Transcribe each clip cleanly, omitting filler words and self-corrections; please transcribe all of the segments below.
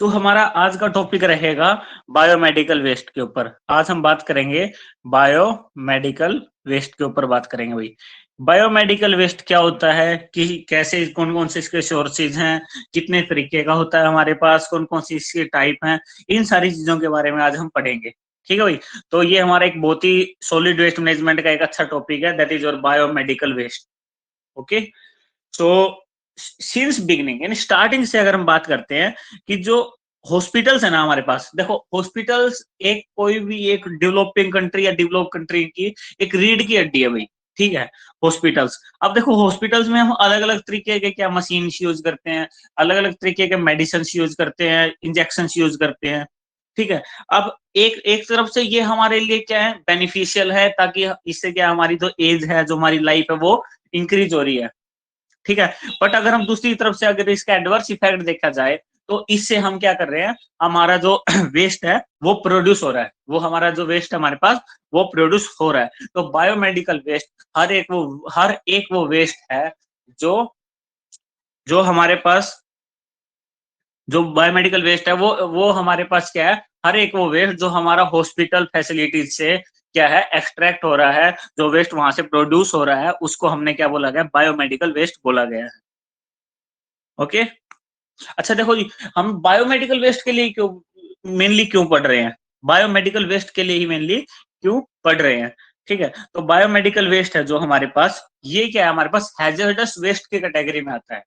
तो हमारा आज का टॉपिक रहेगा बायोमेडिकल वेस्ट के ऊपर। आज हम बात करेंगे बायोमेडिकल वेस्ट के ऊपर बात करेंगे भाई। बायोमेडिकल वेस्ट क्या होता है, कि कैसे कौन-कौन से इसके सोर्सेज हैं, कितने तरीके का होता है हमारे पास, कौन-कौन सी इसके टाइप हैं, इन सारी चीज़ों के बारे में आज हम पढ़ेंगे। ठीक है भाई? तो ये हमारा एक बहुत ही सॉलिड वेस्ट मैनेजमेंट का एक अच्छा टॉपिक है, that is your biomedical waste. Okay? So since beginning यानी स्टार्टिंग से अगर हम बात करते हैं कि जो हॉस्पिटल्स है ना हमारे पास, देखो हॉस्पिटल्स एक कोई भी एक डेवलपिंग कंट्री या डेवलप कंट्री की एक रीढ़ की हड्डी है भाई। ठीक है, हॉस्पिटल्स। अब देखो हॉस्पिटल्स में हम अलग अलग तरीके के क्या मशीन यूज करते हैं, अलग अलग तरीके के मेडिसिन यूज करते हैं, इंजेक्शन यूज करते हैं। ठीक है, अब एक एक तरफ से ये हमारे लिए क्या है, बेनिफिशियल है, ताकि इससे क्या हमारी जो एज है, जो हमारी लाइफ है, वो इंक्रीज हो रही है। ठीक है, बट अगर हम दूसरी तरफ से अगर इसका एडवर्स इफेक्ट देखा जाए, तो इससे हम क्या कर रहे हैं, हमारा जो वेस्ट है वो प्रोड्यूस हो रहा है, वो हमारा जो वेस्ट हमारे पास वो प्रोड्यूस हो रहा है। तो बायोमेडिकल वेस्ट हर एक वो वेस्ट है जो जो हमारे पास जो बायोमेडिकल वेस्ट है वो हमारे पास क्या है, हर एक वो वेस्ट जो हमारा हॉस्पिटल फैसिलिटीज से क्या है एक्सट्रैक्ट हो रहा है, जो वेस्ट वहां से प्रोड्यूस हो रहा है, उसको हमने क्या बोला गया, बायोमेडिकल वेस्ट बोला गया है। ओके। अच्छा देखो जी, हम बायोमेडिकल वेस्ट के लिए क्यों पढ़ रहे हैं, बायोमेडिकल वेस्ट के लिए ही मेनली क्यों पढ़ रहे हैं। ठीक है, तो बायोमेडिकल वेस्ट है जो हमारे पास, ये क्या है, हमारे पास हैजर्डस वेस्ट की कैटेगरी में आता है।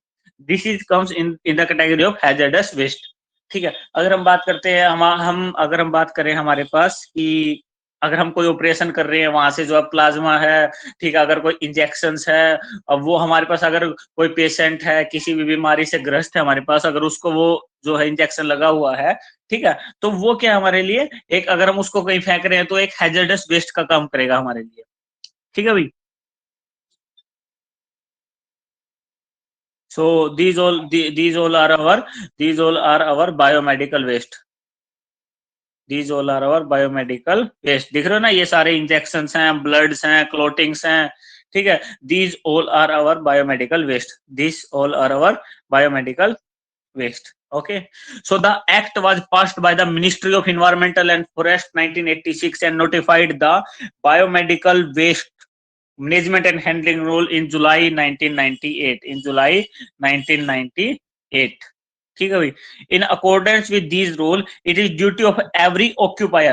This is comes in in the category of hazardous waste. ठीक है, अगर हम बात करते हैं हम अगर हम बात करें हमारे पास कि अगर हम कोई ऑपरेशन कर रहे हैं, वहां से जो है प्लाज्मा है, ठीक है, अगर कोई इंजेक्शंस है, अब वो हमारे पास अगर कोई पेशेंट है किसी भी बीमारी से ग्रस्त है हमारे पास, अगर उसको वो जो है इंजेक्शन लगा हुआ है, ठीक है, तो वो क्या हमारे लिए एक, अगर हम उसको कहीं फेंक रहे हैं तो एक हैजर्डस वेस्ट का काम करेगा हमारे लिए। ठीक है भाई। सो these all are our biomedical waste। these all are our biomedical waste। दिख रहे हो ना, ये सारे इंजेक्शंस हैं, ब्लड्स हैं, क्लोटिंग्स हैं। ठीक है, these all are our biomedical waste। these all are our biomedical waste। Okay, so the act was passed by the Ministry of Environmental and Forest 1986 and notified the biomedical waste management and handling rule in July 1998। in July 1998। ठीक है भाई। In accordance with these rule, it is duty of every occupier,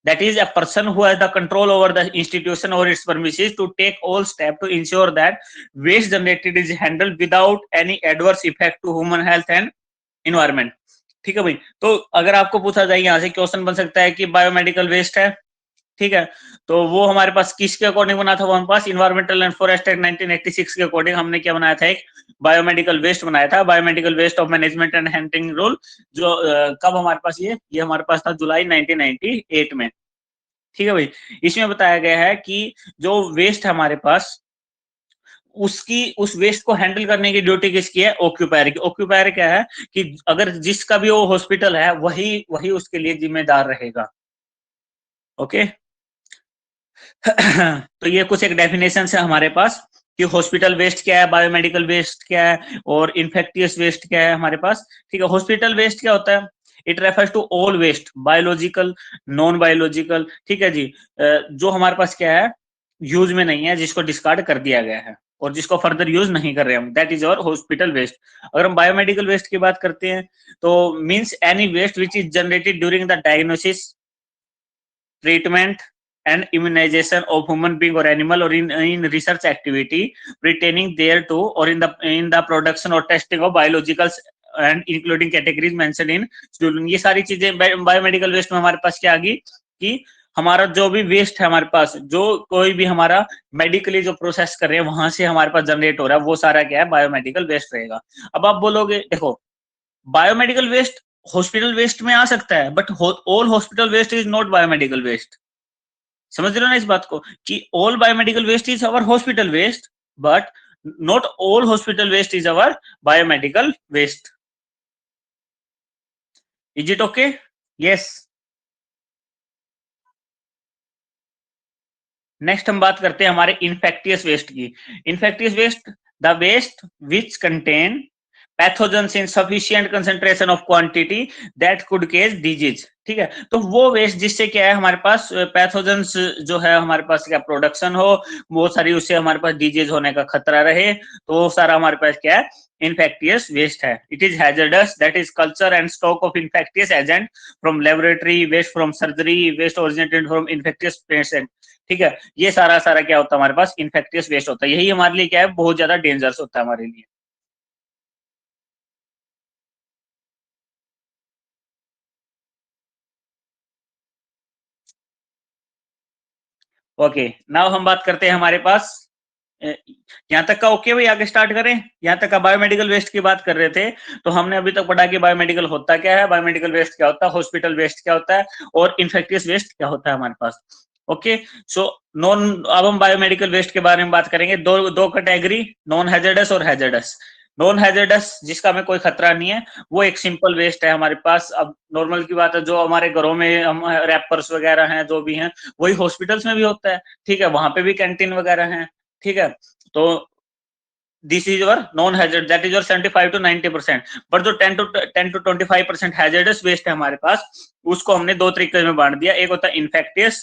that is a person who has the control over the institution or its premises, to take all steps to ensure that waste generated is handled without any adverse effect to human health and environment। ठीक है भाई, तो अगर आपको पूछा जाए, यहाँ से क्वेश्चन बन सकता है कि बायोमेडिकल वेस्ट है, ठीक है, तो वो हमारे पास किसके अकॉर्डिंग बना था, वो हमारे पास इन्वायरमेंटल एंड फॉरेस्ट एक्ट 1986 के अकॉर्डिंग हमने क्या बनाया था, एक बायोमेडिकल वेस्ट बनाया था, biomedical waste of management and handling rule. जो कब हमारे पास ये हमारे पास था जुलाई 1998 में। ठीक है भाई, इसमें बताया गया है कि जो वेस्ट है हमारे पास, उसकी उस वेस्ट को हैंडल करने की ड्यूटी किसकी है, ऑक्यूपायर की। ऑक्यूपायर क्या है कि अगर जिसका भी वो हॉस्पिटल है, वही वही उसके लिए जिम्मेदार रहेगा। ओके। तो ये कुछ एक डेफिनेशन है हमारे पास कि हॉस्पिटल वेस्ट क्या है, बायोमेडिकल वेस्ट क्या है, और इन्फेक्टियस वेस्ट क्या है हमारे पास। ठीक है, हॉस्पिटल वेस्ट क्या होता है, it refers to all waste, biological, non biological. ठीक है जी, जो हमारे पास क्या है, यूज में नहीं है, जिसको डिस्कार्ड कर दिया गया है और जिसको फर्दर यूज नहीं कर रहे हम, that is our hospital waste. अगर हम बायोमेडिकल वेस्ट की बात करते हैं, तो means any waste which is generated during the diagnosis, treatment and immunization of human being or animal, or in research activity pertaining thereto, or in the production or testing of biologicals and including categories mentioned in schedule। ये सारी चीजें biomedical waste में हमारे पास क्या आ गई कि हमारा जो भी वेस्ट है हमारे पास, जो कोई भी हमारा मेडिकली जो प्रोसेस कर रहे हैं वहां से हमारे पास जनरेट हो रहा है, वो सारा क्या है, बायोमेडिकल वेस्ट रहेगा। अब आप बोलोगे देखो, बायोमेडिकल वेस्ट हॉस्पिटल वेस्ट में आ सकता है, but all hospital waste is not biomedical waste. समझ रहे हो ना इस बात को, कि all biomedical waste is our hospital waste, but not all hospital waste is our biomedical waste. Is it okay? Yes. Next हम बात करते हैं हमारे इन्फेक्टियस वेस्ट की। Infectious waste, the waste which contain pathogens in sufficient concentration of quantity that could cause disease. ठीक है, तो वो वेस्ट जिससे क्या है हमारे पास पैथोजेंस जो है हमारे पास क्या प्रोडक्शन हो, बहुत सारी उससे हमारे पास डिजीज होने का खतरा रहे, तो वो सारा हमारे पास क्या है infectious waste है। It is hazardous, that is culture and stock of infectious agent from laboratory waste, from surgery waste originated from infectious patient। ठीक है, ये सारा सारा क्या होता है हमारे पास infectious waste होता है, यही हमारे लिए क्या है बहुत ज्यादा डेंजरस होता है हमारे लिए। ओके, नाउ हम बात करते हैं हमारे पास यहाँ तक का ओके भाई, आगे स्टार्ट करें। यहाँ तक का बायोमेडिकल वेस्ट की बात कर रहे थे, तो हमने अभी तक पढ़ा कि बायोमेडिकल होता क्या है, बायोमेडिकल वेस्ट क्या होता है, हॉस्पिटल वेस्ट क्या होता है, और इन्फेक्टियस वेस्ट क्या होता है हमारे पास। ओके, सो नॉन, अब हम बायोमेडिकल वेस्ट के बारे में बात करेंगे। दो दो कैटेगरी, नॉन हैजर्डस और हैजर्डस। नॉन हैजर्डस जिसका हमें कोई खतरा नहीं है, वो एक सिंपल वेस्ट है हमारे पास। अब नॉर्मल की बात है, जो हमारे घरों में हम रैपर्स वगैरह हैं जो भी हैं, वही हॉस्पिटल्स में भी होता है। ठीक है, वहां पे भी कैंटीन वगैरह हैं। ठीक है, तो this is your non hazard, that is your 75 to 90%। But जो 10 to 25% हैजर्डस वेस्ट है हमारे पास, उसको हमने दो तरीके में बांट दिया। एक होता है इन्फेक्टियस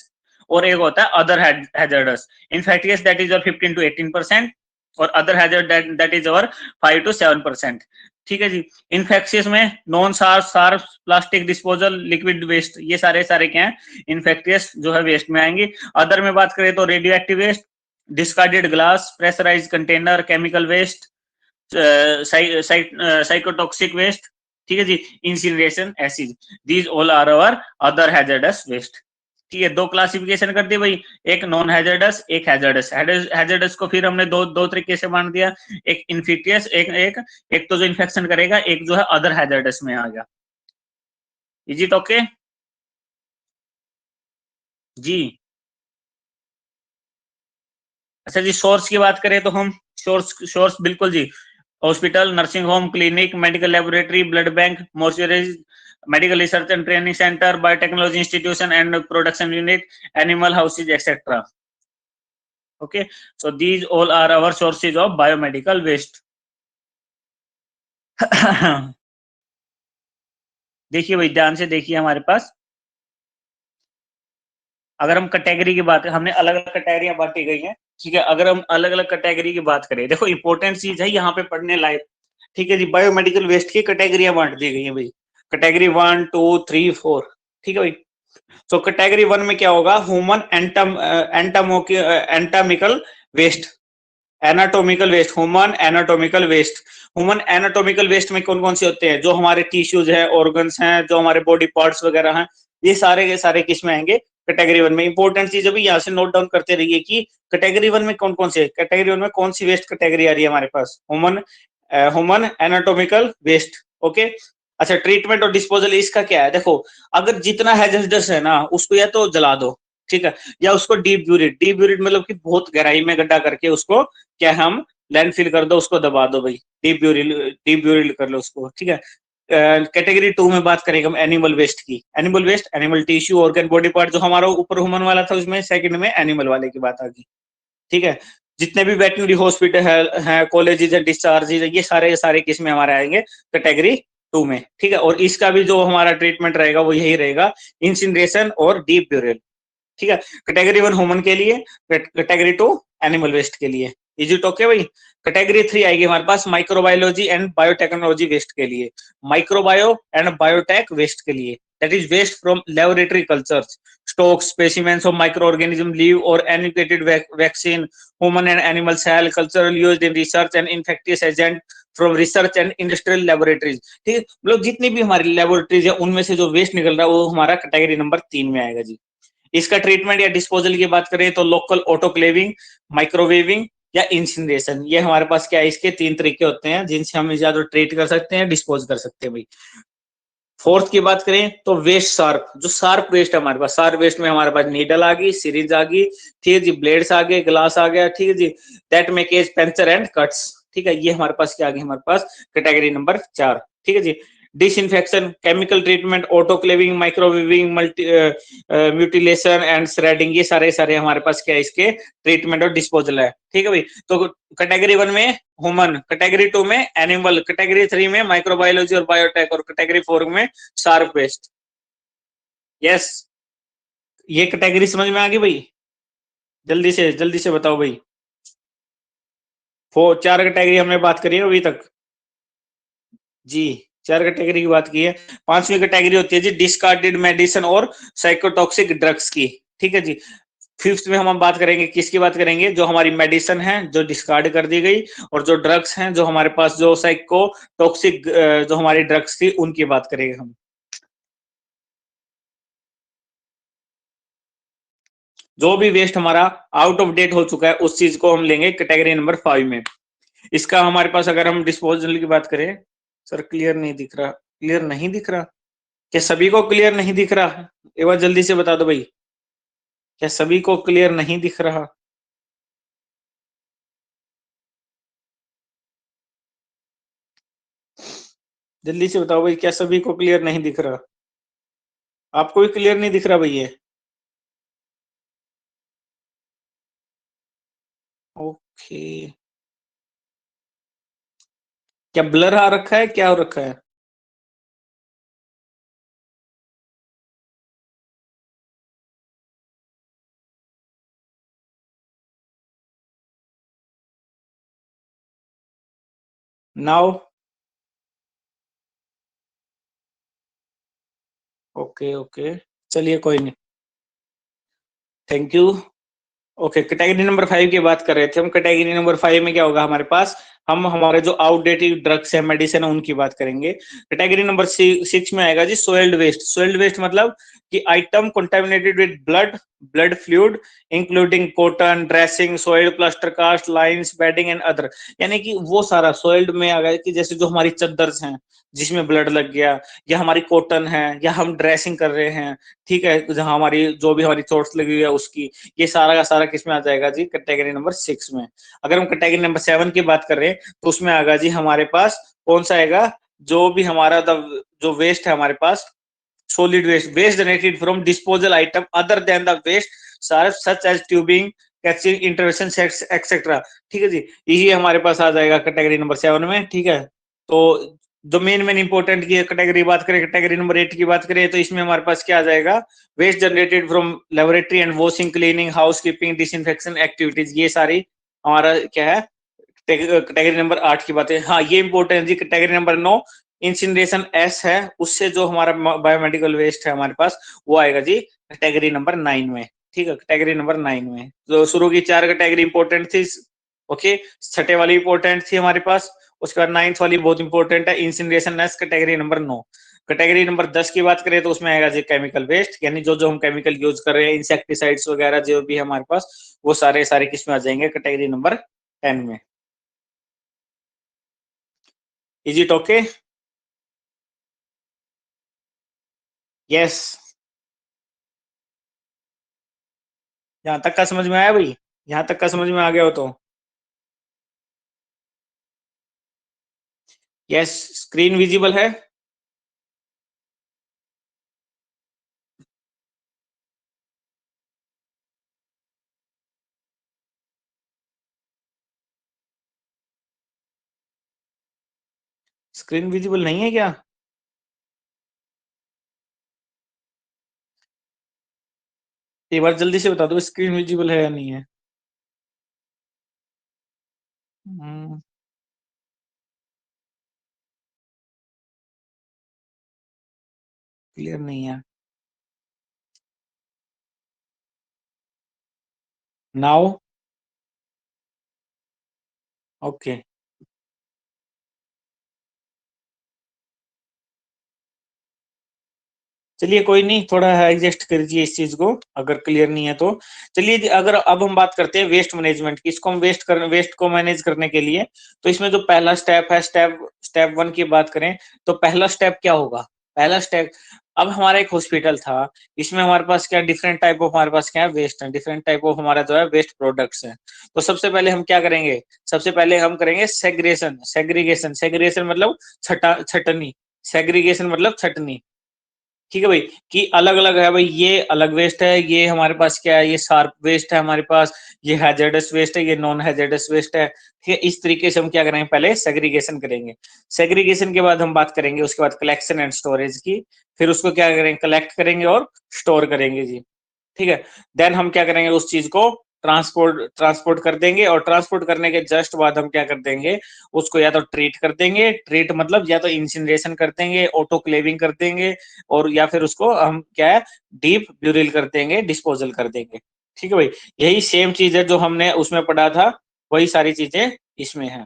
और एक होता है other hazards. Infectious that is your 15 to 18%, और other hazard that is your 5 to 7%। ठीक है जी। इन्फेक्शियस में non sharps, sharps, plastic disposal, liquid waste, ये सारे सारे क्या है इन्फेक्टियस जो है वेस्ट में आएंगे। अदर में बात करें तो radioactive waste, discarded glass, pressurise container, chemical waste, cytotoxic waste. ठीक है जी, incineration acid, these all are our other hazardous waste. ठीक है, दो क्लासिफिकेशन कर दी भाई, एक नॉन हैजर्डस, एक हैजर्डस। हैजर्डस को फिर हमने दो दो तरीके से बांट दिया, एक इन्फिटियस, एक तो जो इन्फेक्शन करेगा, एक जो है अदर हैजर्डस में आ गया। इज इट ओके जी? अच्छा जी, सोर्स की बात करें तो हम सोर्स बिल्कुल जी, hospital, nursing home, clinic, medical laboratory, blood bank, mortuaries, medical research and training centre, biotechnology institution and production unit, animal houses etcetera. Okay, so these all are our sources of biomedical waste. देखिए भाई, ध्यान से देखिए हमारे पास, अगर हम category की बात, हमने अलग अलग कैटेगरियां बांटी गई हैं। ठीक है, अगर हम अलग अलग कैटेगरी की बात करें, देखो इंपॉर्टेंट चीज है यहाँ पे पढ़ने लायक। ठीक है जी, बायोमेडिकल वेस्ट की कैटेगरियां बांट दी गई है भाई, कैटेगरी 1 2 3 4। ठीक है भाई, तो कैटेगरी 1 में क्या होगा, human anatomical waste, anatomical waste, human anatomical waste. Human anatomical waste में कौन कौन से होते हैं, जो हमारे टिश्यूज हैं, ऑर्गन्स हैं, जो हमारे बॉडी पार्ट्स वगैरह हैं, ये सारे के सारे किस में आएंगे, कैटेगरी 1 में। इंपॉर्टेंट चीज अभी यहाँ से नोट डाउन करते रहिए कि कैटेगरी 1 में कौन कौन से, कैटेगरी 1 में कौन सी वेस्ट कैटेगरी आ रही है हमारे पास, ह्यूमन एनाटोमिकल वेस्ट। ओके, अच्छा, ट्रीटमेंट और डिस्पोजल इसका क्या है, देखो अगर जितना हैजर्डस है ना, उसको या तो जला दो, ठीक है, या उसको डीप ब्यूरिड, डीप ब्यूरिड मतलब कि बहुत गहराई में गड्ढा करके उसको क्या हम लैंडफिल कर दो, उसको दबा दो भाई, डीप ब्यूरिड कर लो उसको। ठीक है, कैटेगरी 2 में बात करेंगे हम एनिमल वेस्ट की। Animal waste, animal tissue, organ, body part, जो हमारा ऊपर ह्यूमन वाला था उसमें सेकंड में एनिमल वाले की बात आ गई। ठीक है, जितने भी वेटनरी हॉस्पिटल है, कॉलेजेस है, डिस्चार्जेस है, ये सारे सारे किस में हमारे आएंगे, कैटेगरी 2 में। ठीक है, और इसका भी जो हमारा ट्रीटमेंट रहेगा वो यही रहेगा, इंसिनरेशन और डीप ब्यूरियल। ठीक है, कैटेगरी 1 ह्यूमन के लिए, कैटेगरी 2 एनिमल वेस्ट के लिए। इज इट ओके भाई? कैटेगरी 3 आएगी हमारे पास माइक्रोबायोलॉजी एंड बायोटेक्नोलॉजी वेस्ट के लिए, माइक्रोबायो एंड बायोटेक वेस्ट के लिए, that is waste from laboratory cultures, stock, specimens of micro organism, live और एनुकेटेड vaccine, human and animal cell cultural used in research and infectious agent from research and industrial laboratories. ठीक है, मतलब जितनी भी हमारी लेबोरेटरीज है उनमें से जो वेस्ट निकल रहा है वो हमारा कैटेगरी नंबर 3 में आएगा जी। इसका ट्रीटमेंट या डिस्पोजल की बात करें तो लोकल ऑटोक्लेविंग, माइक्रोवेविंग या इंसिनरेशन, ये हमारे पास क्या है, इसके 3 तरीके होते हैं जिनसे हम या तो ट्रीट कर सकते हैं, डिस्पोज कर सकते हैं भाई। फोर्थ की बात करें तो वेस्ट शार्प, जो शार्प वेस्ट है हमारे पास, शार्प वेस्ट में हमारे पास नीडल आ गई, सीरीज आ गई, ठीक है जी, ब्लेड्स आ गए, ग्लास आ गया, ठीक है जी, that make as puncture and cuts. ठीक है, ये हमारे पास क्या आ गई, हमारे पास कैटेगरी नंबर 4। ठीक है जी, disinfection, chemical treatment, autoclaving, microwaving, mutilation and shredding, ये सारे सारे हमारे पास क्या है इसके ट्रीटमेंट और डिस्पोजल है। ठीक है भाई, तो कैटेगरी 1 में ह्यूमन, कैटेगरी 2 में एनिमल, कैटेगरी 3 में माइक्रोबायोलॉजी और बायोटेक, और कैटेगरी 4 में शार्प वेस्ट। यस, ये कैटेगरी समझ में आ गई भाई? जल्दी से बताओ भाई। 4 कैटेगरी हमने बात करी है अभी तक जी, 4 कैटेगरी की बात की है। 5वीं कैटेगरी होती है जी डिस्कार्डेड मेडिसिन और साइकोटॉक्सिक ड्रग्स की। ठीक है जी। 5th में हम बात करेंगे, किसकी बात करेंगे? जो हमारी मेडिसिन है जो डिस्कार्ड कर दी गई, और जो ड्रग्स हैं जो हमारे पास जो साइकोटॉक्सिक जो हमारी ड्रग्स थी उनकी बात करेंगे हम। जो भी वेस्ट हमारा आउट ऑफ डेट हो चुका है उस चीज को हम लेंगे कैटेगरी नंबर 5 में। इसका हमारे पास अगर हम डिस्पोजल की बात करें, सर क्लियर नहीं दिख रहा, क्लियर नहीं दिख रहा क्या? सभी को क्लियर नहीं दिख रहा? एक बार जल्दी से बता दो भाई, क्या सभी को क्लियर नहीं दिख रहा? जल्दी से बताओ भाई, क्या सभी को क्लियर नहीं दिख रहा? आपको भी क्लियर नहीं दिख रहा भैया? ओके, क्या ब्लर आ रखा है, क्या हो रखा है? नाउ ओके ओके, चलिए कोई नहीं, thank you. Okay, category number 5 की बात कर रहे थे हम। कैटेगरी नंबर 5 में क्या होगा हमारे पास? हम हमारे जो आउटडेटेड ड्रग्स है, मेडिसिन है, उनकी बात करेंगे। कैटेगरी नंबर 6 में आएगा जी सोइल्ड वेस्ट। सोइल्ड वेस्ट मतलब कि item contaminated with blood, blood fluid including cotton, dressing, soiled plaster cast, lines, bedding and other. यानी कि वो सारा सोइल्ड में आ गया कि जैसे जो हमारी चद्दर हैं जिसमें ब्लड लग गया, या हमारी कॉटन है, या हम ड्रेसिंग कर रहे हैं, ठीक है, जहां हमारी जो भी हमारी चोट्स लगी हुई है उसकी, ये सारा का सारा किसमें आ जाएगा जी? कैटेगरी नंबर 6 में। अगर हम कैटेगरी नंबर 7 की बात कर रहे हैं तो उसमें आएगा जी हमारे पास कौन सा आएगा? जो भी हमारा जो वेस्ट है हमारे पास, solid waste generated from disposal item other than the waste such as tubing, catching, intervention etcetera. ठीक है जी, यही हमारे पास आ जाएगा कैटेगरी नंबर 7 में। ठीक है, तो जो मेन इंपोर्टेंट की कैटेगरी बात करें, कैटेगरी नंबर 8 की बात करें, तो इसमें हमारे पास क्या आ जाएगा? Waste generated from laboratory and washing, cleaning, house keeping, disinfection activities, ये सारी हमारा क्या है? कैटेगरी नंबर 8 की बात है। हाँ, ये इंपॉर्टेंट जी। कैटेगरी नंबर 9 इंसिनरेशन एस है, उससे जो हमारा बायोमेडिकल वेस्ट है हमारे पास, वो आएगा जी कैटेगरी नंबर 9 में। ठीक है, कैटेगरी नंबर 9 में जो शुरू की 4 कैटेगरी इंपॉर्टेंट थी, ओके, छठे वाली इंपॉर्टेंट थी हमारे पास, उसके बाद 9th वाली बहुत इंपॉर्टेंट है, incineration S, category number 9। Category number 10 की बात करें तो उसमें आएगा जी केमिकल वेस्ट, यानी जो जो हम केमिकल यूज कर रहे हैं, इंसेक्टिसाइड्स वगैरह जो भी हमारे पास, वो सारे सारे किसमें आ जाएंगे? कैटेगरी नंबर 10 में। Is it okay? यस, यहाँ तक का समझ में आया भाई? यहाँ तक का समझ में आ गया हो तो यस। स्क्रीन विजिबल है? स्क्रीन विजिबल नहीं है क्या? एक बार जल्दी से बता दो स्क्रीन विजिबल है या नहीं है। क्लियर नहीं है। नाउ ओके, चलिए कोई नहीं, थोड़ा एडजस्ट कर दीजिए इस चीज को अगर क्लियर नहीं है तो। चलिए, अगर अब हम बात करते हैं वेस्ट मैनेजमेंट की, इसको हम वेस्ट को मैनेज करने के लिए, तो इसमें जो पहला स्टेप है, स्टेप 1 की बात करें तो पहला स्टेप क्या होगा? पहला स्टेप, अब हमारा एक हॉस्पिटल था, इसमें हमारे पास क्या डिफरेंट टाइप ऑफ हमारे पास क्या है? वेस्ट है, डिफरेंट टाइप ऑफ हमारा जो है वेस्ट प्रोडक्ट्स है। तो सबसे पहले हम क्या करेंगे? सबसे पहले हम करेंगे सेग्रेगेशन। सेग्रीगेशन मतलब छटनी। सेग्रीगेशन मतलब छटनी, ठीक है भाई, कि अलग अलग है भाई, ये अलग वेस्ट है, ये हमारे पास क्या है, ये शार्प वेस्ट है हमारे पास, ये हैजर्डस वेस्ट है, ये नॉन हैजर्डस वेस्ट है, ठीक है। इस तरीके से हम क्या करेंगे, पहले सेग्रीगेशन करेंगे। सेग्रीगेशन के बाद हम बात करेंगे उसके बाद कलेक्शन एंड स्टोरेज की, फिर उसको क्या करेंगे, कलेक्ट करेंगे और स्टोर करेंगे जी, ठीक है। देन हम क्या करेंगे, उस चीज को ट्रांसपोर्ट ट्रांसपोर्ट कर देंगे, और ट्रांसपोर्ट करने के जस्ट बाद हम क्या कर देंगे, उसको या तो ट्रीट कर देंगे, ट्रीट मतलब या तो इंसिनरेशन कर देंगे, ऑटोक्लेविंग कर देंगे, और या फिर उसको हम क्या है, डीप ब्यूरिल कर देंगे, डिस्पोजल कर देंगे, ठीक है भाई। यही सेम चीज है जो हमने उसमें पढ़ा था, वही सारी चीजें इसमें है।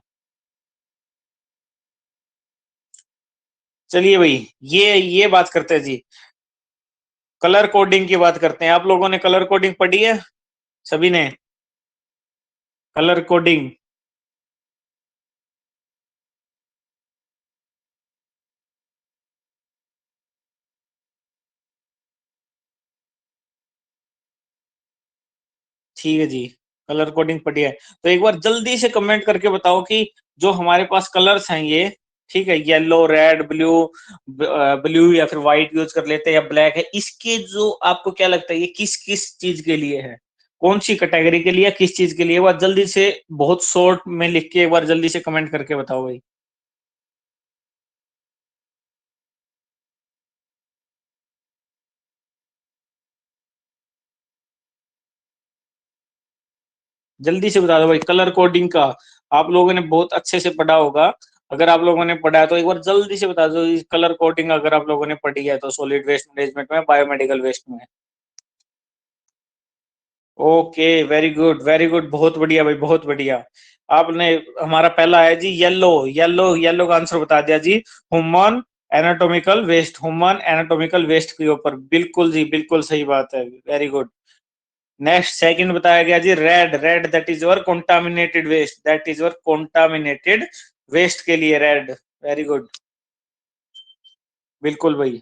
चलिए भाई, ये बात करते हैं जी, कलर कोडिंग की बात करते हैं। आप लोगों ने कलर कोडिंग पढ़ी है सभी ने? कलर कोडिंग, ठीक है जी, कलर कोडिंग पढ़ी है। तो एक बार जल्दी से कमेंट करके बताओ कि जो हमारे पास कलर्स हैं ये, ठीक है, येलो, रेड, ब्लू, ब्लू या फिर व्हाइट यूज कर लेते हैं, या ब्लैक है, इसके जो आपको क्या लगता है ये किस किस चीज के लिए है, कौन सी कैटेगरी के लिए, किस चीज के लिए? एक बार जल्दी से बहुत शॉर्ट में लिख के एक बार जल्दी से कमेंट करके बताओ भाई। जल्दी से बता दो भाई, कलर कोडिंग का आप लोगों ने बहुत अच्छे से पढ़ा होगा। अगर आप लोगों ने पढ़ा है तो एक बार जल्दी से बता दो, कलर कोडिंग अगर आप लोगों ने पढ़ी है तो, सॉलिड वेस्ट मैनेजमेंट में, बायोमेडिकल वेस्ट में। Okay, very good very good, बहुत बढ़िया भाई, बहुत बढ़िया। आपने, हमारा पहला है जी येलो, येलो येलो का आंसर बता दिया जी, human anatomical waste, human anatomical waste के ऊपर, बिल्कुल जी, बिल्कुल सही बात है, वेरी गुड। नेक्स्ट सेकंड बताया गया जी, red, red that is your contaminated waste, that is your contaminated waste के लिए रेड, वेरी गुड, बिल्कुल भाई।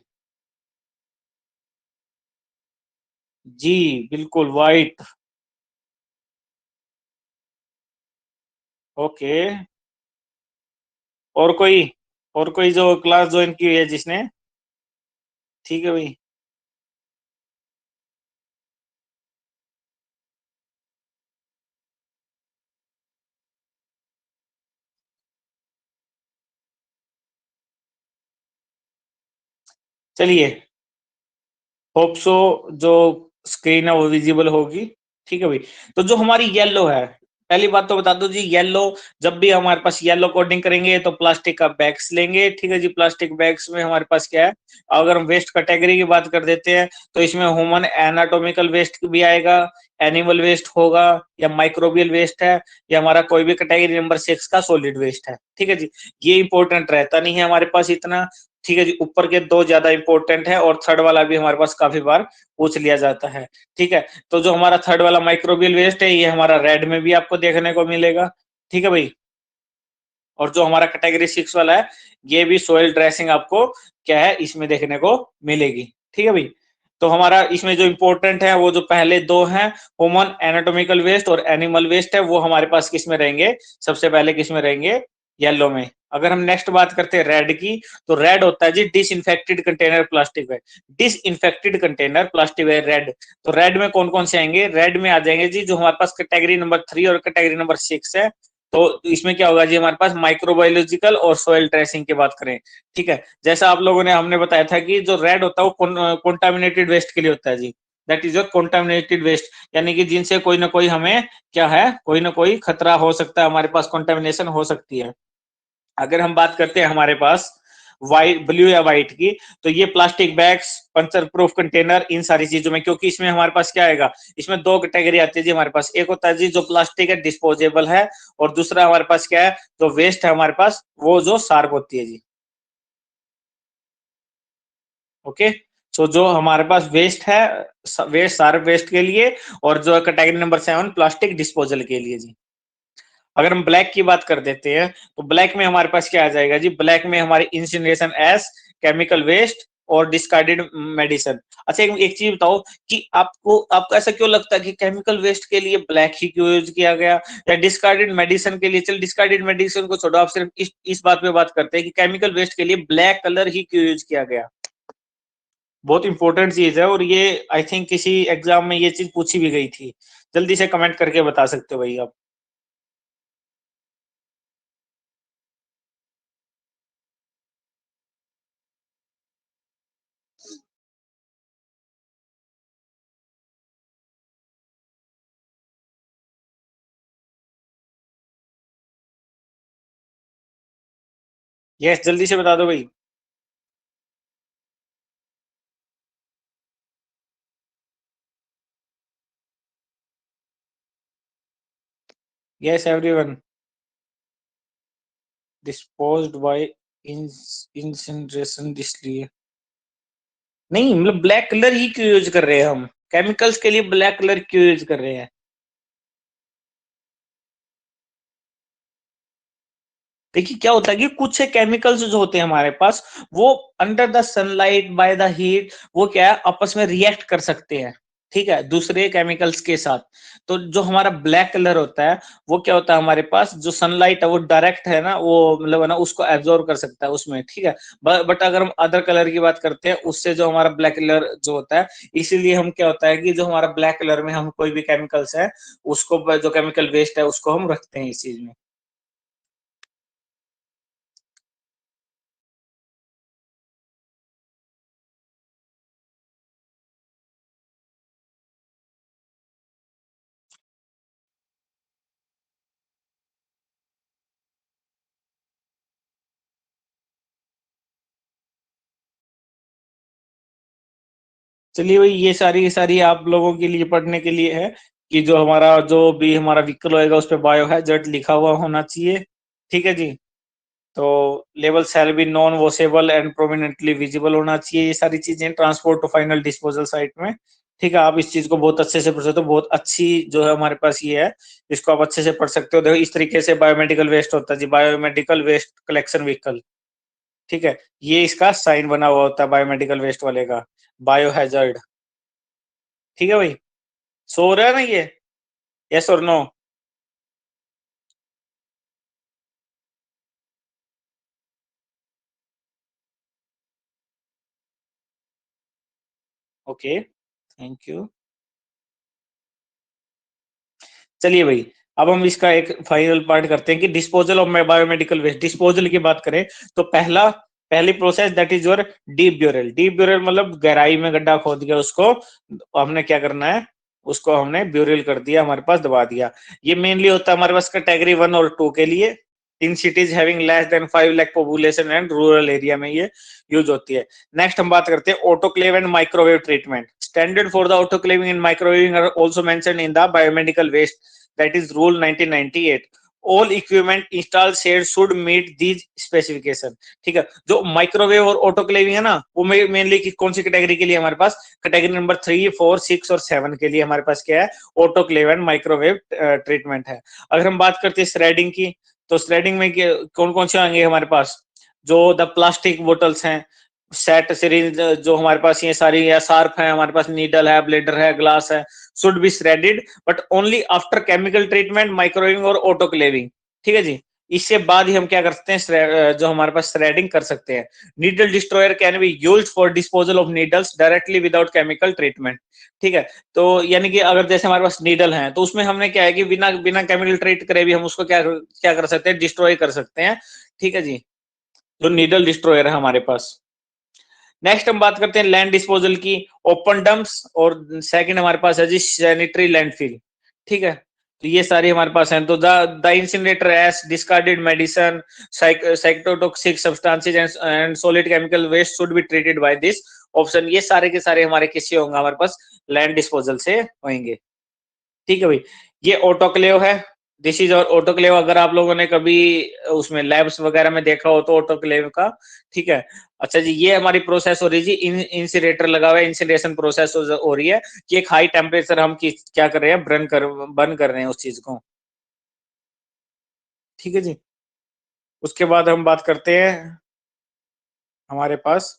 जी, बिल्कुल वाइट। ओके, और कोई, और कोई जो क्लास ज्वाइन की हुई है जिसने? ठीक है भाई, चलिए, होप सो जो स्क्रीन है वो विजिबल होगी, ठीक है भाई। तो जो हमारी येलो है, पहली बात तो बता दो जी, येलो, जब भी हमारे पास येलो कोडिंग करेंगे तो प्लास्टिक का बैग्स लेंगे, ठीक है जी। प्लास्टिक बैग्स में हमारे पास क्या है, अगर हम वेस्ट कैटेगरी की बात कर देते हैं तो इसमें ह्यूमन एनाटॉमिकल वेस्ट भी आएगा, एनिमल वेस्ट होगा, या माइक्रोबियल वेस्ट है, या हमारा कोई भी कैटेगरी नंबर 6 का सॉलिड वेस्ट है, ठीक है जी। ये इंपॉर्टेंट रहता नहीं है हमारे पास इतना, ठीक है जी। ऊपर के दो ज्यादा इंपॉर्टेंट है, और थर्ड वाला भी हमारे पास काफी बार पूछ लिया जाता है, ठीक है। तो जो हमारा थर्ड वाला माइक्रोबियल वेस्ट है, ये हमारा रेड में भी आपको देखने को मिलेगा, ठीक है भाई। और जो हमारा कैटेगरी 6 वाला है, ये भी सोयल ड्रेसिंग आपको क्या है, इसमें देखने को मिलेगी, ठीक है भाई। तो हमारा इसमें जो इंपॉर्टेंट है वो जो पहले दो हैं, ह्यूमन एनाटॉमिकल वेस्ट और एनिमल वेस्ट है, वो हमारे पास किस में रहेंगे, सबसे पहले किस में रहेंगे, येलो में। अगर हम नेक्स्ट बात करते हैं रेड की, तो रेड होता है जी disinfected container plastic bag, disinfected container plastic bag red. तो रेड में कौन कौन से आएंगे, रेड में आ जाएंगे जी जो हमारे पास कैटेगरी नंबर 3 और कैटेगरी नंबर 6 है। तो इसमें क्या होगा जी, हमारे पास माइक्रोबायोलॉजिकल और सोयल ट्रेसिंग की बात करें, ठीक है। जैसा आप लोगों ने, हमने बताया था कि जो रेड होता है वो कॉन्टामिनेटेड वेस्ट के लिए होता है जी, that is your contaminated waste, यानी कि जिनसे कोई ना कोई हमें क्या है, कोई ना कोई खतरा हो सकता है, हमारे पास कॉन्टेमिनेशन हो सकती है। अगर हम बात करते हैं हमारे पास व्हाइट, ब्लू या व्हाइट की, तो ये plastic bags, puncture proof container, इन सारी चीजों में, क्योंकि इसमें हमारे पास क्या आएगा, इसमें दो कैटेगरी आती है जी हमारे पास, एक होता है जी जो प्लास्टिक है डिस्पोजेबल है, और दूसरा हमारे पास क्या है, जो वेस्ट है हमारे पास, वो जो शार्प होती है जी। ओके, सो जो हमारे पास वेस्ट है, वेस्ट शार्प वेस्ट के लिए, और जो कैटेगरी नंबर 7 प्लास्टिक डिस्पोजल के लिए जी। अगर हम ब्लैक की बात कर देते हैं, तो ब्लैक में हमारे पास क्या आ जाएगा जी, ब्लैक में हमारी इंसिनरेशन एस, केमिकल वेस्ट, और डिस्कार्डेड मेडिसिन। अच्छा एक चीज बताओ कि आपको ऐसा क्यों लगता है कि केमिकल वेस्ट के लिए ब्लैक ही क्यों यूज किया गया, या डिस्कार्डेड मेडिसिन के लिए? चल डिस्कार्डेड मेडिसिन को छोड़ो, आप सिर्फ इस बात पे बात करते हैं कि केमिकल वेस्ट के लिए ब्लैक कलर ही क्यों यूज किया गया। बहुत इंपॉर्टेंट चीज है, और ये आई थिंक किसी एग्जाम में ये चीज पूछी भी गई थी। जल्दी से कमेंट करके बता सकते हो भाई आप। यस, जल्दी से बता दो भाई। Yes everyone. Disposed by incineration, इसलिए नहीं, मतलब ब्लैक कलर ही क्यों यूज कर रहे हैं हम? केमिकल्स के लिए ब्लैक कलर क्यों यूज कर रहे हैं? देखिए क्या होता है कि कुछ से केमिकल्स जो होते हैं हमारे पास, वो under the sunlight by the heat, वो क्या है, आपस में रिएक्ट कर सकते हैं, ठीक है, दूसरे केमिकल्स के साथ। तो जो हमारा ब्लैक कलर होता है, वो क्या होता है, हमारे पास जो सनलाइट है वो डायरेक्ट है ना, वो मतलब है ना, उसको एब्जॉर्ब कर सकता है उसमें, ठीक है। बट अगर हम अदर कलर की बात करते हैं, उससे जो हमारा ब्लैक कलर जो होता है, इसीलिए हम क्या होता है कि जो हमारा ब्लैक कलर में हम कोई भी केमिकल्स है, उसको जो केमिकल वेस्ट है उसको हम रखते हैं इस चीज में। चलिए भाई, ये सारी आप लोगों के लिए पढ़ने के लिए है कि जो हमारा जो भी हमारा व्हीकल होएगा उस पे बायो हैजर्ड लिखा हुआ होना चाहिए, ठीक है जी। तो लेवल shall be non washable and prominently visible होना चाहिए, ये सारी चीजें transport to final disposal site में। ठीक है, आप इस चीज को बहुत अच्छे से पढ़ सकते हो, बहुत अच्छी जो है हमारे पास ये है, इसको आप अच्छे से पढ़ सकते हो। देखो इस तरीके से बायोमेडिकल वेस्ट होता है जी, बायोमेडिकल वेस्ट कलेक्शन व्हीकल, ठीक है। ये इसका साइन बना हुआ होता है बायोमेडिकल वेस्ट वाले का, बायो हैजर्ड, ठीक है भाई। सो रहा है ना ये? यस और नो? Okay, thank you. चलिए भाई, अब हम इसका एक फाइनल पार्ट करते हैं कि disposal of biomedical waste. Disposal की बात करें तो पहली process that is your deep burial. Deep burial मतलब गहराई में गड्ढा खोद के उसको हमने क्या करना है, उसको हमने ब्यूरल कर दिया, हमारे पास दबा दिया। ये मेनली होता है हमारे पास कैटेगरी 1 और 2 के लिए, in cities having less than 5 lakh population and rural area में ये यूज होती है। नेक्स्ट हम बात करते हैं autoclave and microwave treatment. Standard for the autoclaving and microwaving are also mentioned in the biomedical waste, that is rule 1998। all equipment installed shared should meet these specification। ठीक है, जो माइक्रोवेव और ऑटोक्लेविंग है ना, वो मेनली कौन सी category के लिए हमारे पास, कैटेगरी नंबर 3, 4, 6 और 7 के लिए हमारे पास क्या है, ऑटोक्लेव एंड माइक्रोवेव ट्रीटमेंट है। अगर हम बात करते हैं श्रेडिंग की, तो श्रेडिंग में कौन कौन से आएंगे हमारे पास, जो द प्लास्टिक बोटल्स हैं, सेट सीरीज जो हमारे पास ये सारी है, शार्प है हमारे पास, नीडल है, ब्लेडर है, ग्लास है, should be shredded but only after chemical treatment, microwaving और ऑटोक्लेविंग। ठीक है जी, इससे बाद ही हम क्या कर सकते हैं, जो हमारे पास श्रेडिंग कर सकते हैं। Needle destroyer can be used for disposal of needles directly without chemical treatment. ठीक है, तो यानी कि अगर जैसे हमारे पास नीडल है, तो उसमें हमने क्या है कि बिना बिना केमिकल ट्रीट करे भी हम उसको क्या क्या कर सकते हैं, डिस्ट्रॉय कर सकते हैं। ठीक है जी, जो नीडल डिस्ट्रॉयर है हमारे पास। नेक्स्ट हम बात करते हैं लैंड डिस्पोजल की, ओपन डंप्स, और सेकंड हमारे पास है जी सैनिटरी लैंडफिल। ठीक है, तो ये सारी हमारे पास हैं। तो the incinerator as discarded medicine, cytotoxic substances and solid chemical waste should be treated by this option. ये सारे के सारे हमारे किससे होंगे, हमारे पास लैंड डिस्पोजल से होंगे। ठीक है भाई, ये ऑटोक्लेव है, दिस इज और ऑटोक्लेव। अगर आप लोगों ने कभी उसमें लैब्स वगैरह में देखा हो तो ऑटोक्लेव का, ठीक है। अच्छा जी, ये हमारी प्रोसेस हो रही है जी, इंसिनेटर लगा हुआ है, इंसिनेशन प्रोसेस हो रही है कि एक हाई टेम्परेचर हम क्या कर रहे हैं, बर्न कर रहे हैं उस चीज को। ठीक है जी, उसके बाद हम बात करते हैं हमारे पास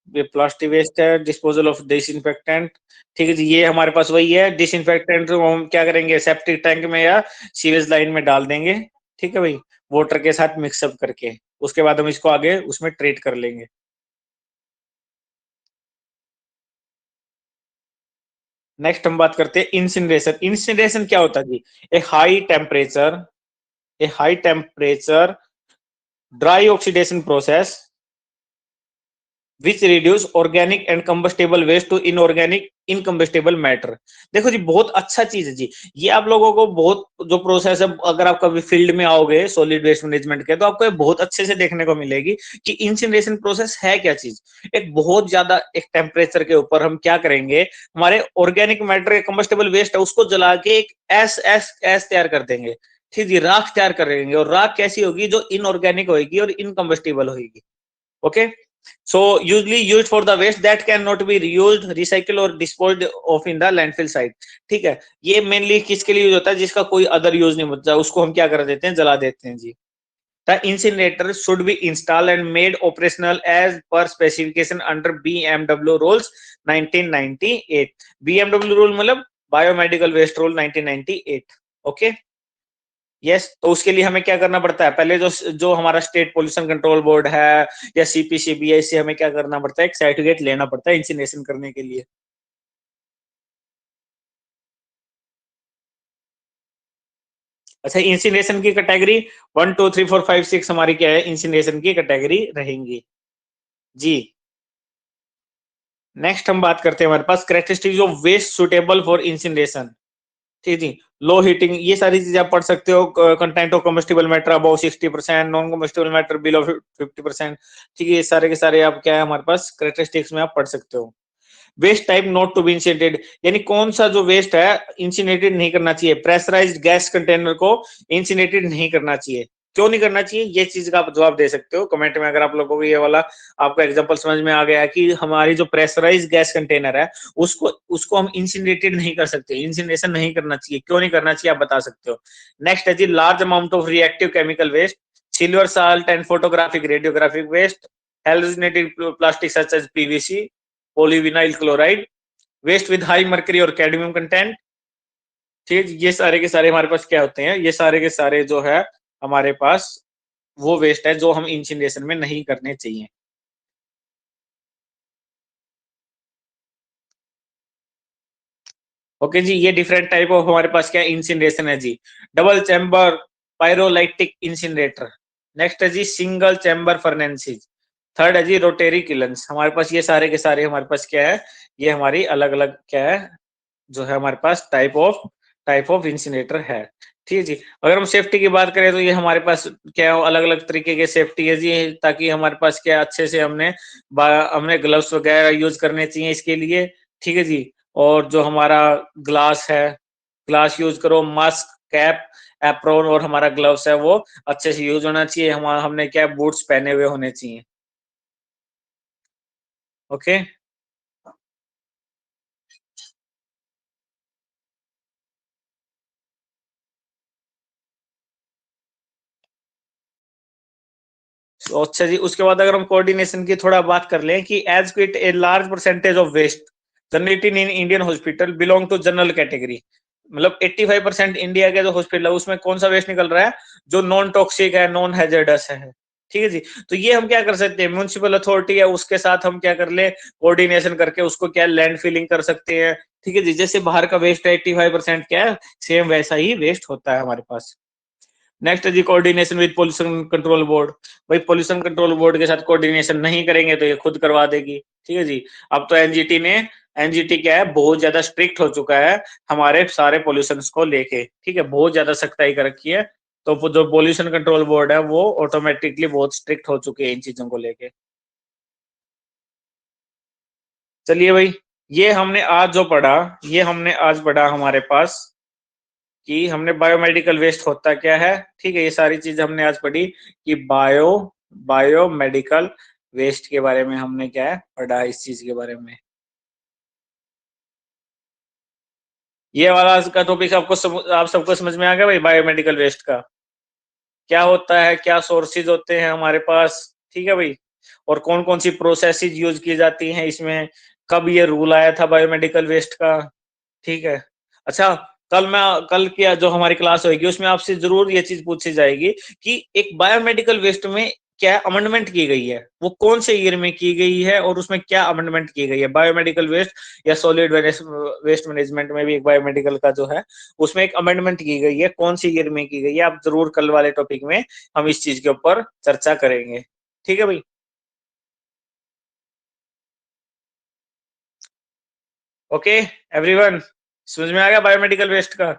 ये प्लास्टिक वेस्ट है, डिस्पोजल ऑफ डिसइंफेक्टेंट। ठीक है जी, ये हमारे पास वही है डिसइंफेक्टेंट, तो हम क्या करेंगे सेप्टिक टैंक में या सीवेज लाइन में डाल देंगे। ठीक है भाई, वाटर के साथ मिक्सअप करके, उसके बाद हम इसको आगे उसमें ट्रीट कर लेंगे। नेक्स्ट हम बात करते हैं इंसिनरेशन। इंसिनरेशन क्या होता है जी? A high temperature, a high temperature dry oxidation process which reduce organic and combustible waste to inorganic incombustible matter. देखो जी, बहुत अच्छा चीज है जी। ये आप लोगों को बहुत जो प्रोसेस है, अगर आप कभी फील्ड में आओगे सॉलिड वेस्ट मैनेजमेंट के, तो आपको ये बहुत अच्छे से देखने को मिलेगी कि इंसिनरेशन प्रोसेस है क्या चीज। एक बहुत ज्यादा एक टेम्परेचर के ऊपर हम क्या करेंगे, हमारे ऑर्गेनिक मैटर कंबस्टेबल वेस्ट है उसको जला के एक एस एस एस तैयार कर देंगे। ठीक है, राख तैयार करेंगे, और राख कैसी होगी? जो इनऑर्गेनिक होगी और इनकम्बस्टेबल होगी। Okay, so usually used for the waste that cannot be reused, recycled or disposed of in the landfill site। ठीक है, ये मेनली किसके लिए यूज होता है? जिसका कोई अदर यूज नहीं बचता, उसको हम क्या कर देते हैं? जला देते हैं जी। The incinerator should be installed and made operational as per specification under BMW rules 1998। BMW rule मतलब biomedical waste rule 1998। Okay, yes, तो उसके लिए हमें क्या करना पड़ता है? पहले जो जो हमारा स्टेट पोल्यूशन कंट्रोल बोर्ड है या सीपीसीबी से हमें क्या करना पड़ता है? एक सर्टिफिकेट लेना पड़ता है इंसिनेशन करने के लिए। अच्छा, इंसिनेशन की कैटेगरी 1 2 3 4 5 6 हमारी क्या है? इंसिनेशन की कैटेगरी रहेंगी जी। नेक्स्ट हम बात करते हैं, हमारे पास characteristics of waste suitable for incineration. ठीक जी, लो हीटिंग, ये सारी चीजें आप पढ़ सकते हो। Content of combustible matter about 60%, non combustible matter below 50%। ठीक है, ये सारे के सारे आप क्या है हमारे पास कैरेक्टरिस्टिक्स में आप पढ़ सकते हो। Waste type not to be incinerated, यानी कौन सा जो वेस्ट है इंसिनेटेड नहीं करना चाहिए? प्रेशराइज्ड गैस कंटेनर को इंसिनेटेड नहीं करना चाहिए। क्यों नहीं करना चाहिए? ये चीज का आप जवाब दे सकते हो कमेंट में, अगर आप लोगों को ये वाला आपका एग्जांपल समझ में आ गया है कि हमारी जो प्रेशराइज्ड गैस कंटेनर है उसको उसको हम इंसिनेटेड नहीं कर सकते, इंसिनेशन नहीं करना चाहिए। क्यों नहीं करना चाहिए आप बता सकते हो। नेक्स्ट है जी, large amount of reactive chemical waste, silver salt and photographic radiographic waste, halogenated plastic such as PVC, polyvinyl chloride, waste with high mercury और कैडमियम कंटेंट। ठीक है, ये सारे के सारे हमारे पास क्या होते हैं? ये सारे के सारे जो है हमारे पास वो वेस्ट है जो हम इंसिनरेशन में नहीं करने चाहिए। ओके जी, ये डिफरेंट टाइप ऑफ हमारे पास क्या इंसिनरेशन है जी। डबल चैम्बर पायरोलाइटिक इंसिनरेटर, नेक्स्ट है जी सिंगल चैम्बर फर्नेंसिस, थर्ड है जी रोटेरी किलन्स। हमारे पास ये सारे के सारे हमारे पास क्या है? ये हमारी अलग अलग क्या है जो है हमारे पास टाइप ऑफ इंसिनेटर है। ठीक है जी, अगर हम सेफ्टी की बात करें तो ये हमारे पास क्या अलग अलग तरीके के सेफ्टी है जी, ताकि हमारे पास क्या अच्छे से हमने ग्लव्स वगैरह यूज करने चाहिए इसके लिए। ठीक है जी, और जो हमारा ग्लास है, ग्लास यूज करो, मास्क, कैप, एप्रोन और हमारा ग्लव्स है वो अच्छे से यूज होना चाहिए। हमने क्या बूट्स पहने हुए होने चाहिए। ओके, तो अच्छा जी, उसके बाद अगर हम कोऑर्डिनेशन की थोड़ा बात कर लें कि as quite a large percentage of waste generated in Indian hospital belong to general category. मतलब 85% इंडिया के जो हॉस्पिटल है उसमें कौन सा वेस्ट निकल रहा है? जो नॉन टॉक्सिक है, नॉन हैजर्डस है। ठीक है जी, तो ये हम क्या कर सकते हैं? म्यूनिसिपल अथॉरिटी है उसके साथ हम क्या कर ले, कोऑर्डिनेशन करके उसको क्या लैंड फिलिंग कर सकते हैं। ठीक है जी, जैसे बाहर का वेस्ट है 85% क्या है, सेम वैसा ही वेस्ट होता है हमारे पास। नेक्स्ट है जी coordination with pollution control board. भाई पोल्यूशन कंट्रोल बोर्ड के साथ कोऑर्डिनेशन नहीं करेंगे तो ये खुद करवा देगी। ठीक है जी, अब तो एनजीटी क्या है, बहुत ज्यादा स्ट्रिक्ट हो चुका है हमारे सारे पोल्यूशन को लेके। ठीक है, बहुत ज्यादा सख्ताई कर रखी है। तो जो पोल्यूशन कंट्रोल बोर्ड है वो ऑटोमेटिकली बहुत स्ट्रिक्ट हो चुके हैं इन चीजों को लेके। चलिए भाई, ये हमने आज जो पढ़ा, ये हमने आज पढ़ा हमारे पास कि हमने बायोमेडिकल वेस्ट होता क्या है। ठीक है, ये सारी चीज हमने आज पढ़ी कि बायोमेडिकल वेस्ट के बारे में हमने क्या है पढ़ा, इस चीज के बारे में। ये वाला का टॉपिक आप सबको समझ में आ गया भाई? बायोमेडिकल वेस्ट का क्या होता है, क्या सोर्सेज होते हैं हमारे पास। ठीक है भाई, और कौन-कौन सी प्रोसेसेस यूज़ की जाती हैं इसमें, कब ये रूल आया था बायोमेडिकल वेस्ट का, ठीक है? अच्छा, कल की जो हमारी क्लास होएगी उसमें आपसे ज़रूर ये चीज़ पूछी जाएगी कि एक बायोमेडिकल वेस्ट में क्या अमेंडमेंट की गई है, वो कौन से ईयर में की गई है और उसमें क्या अमेंडमेंट की गई है? बायोमेडिकल वेस्ट या सॉलिड वेस्ट मैनेजमेंट में भी एक बायोमेडिकल का जो है, उसमें एक अमेंडमेंट की गई है, कौन सी ईयर में की गई है? आप ज़रूर कल वाले टॉपिक में हम इस चीज़ के ऊपर चर्चा करेंगे। ठीक है भई? ओके एवरीवन, समझ में आ गया बायोमेडिकल वेस्ट का?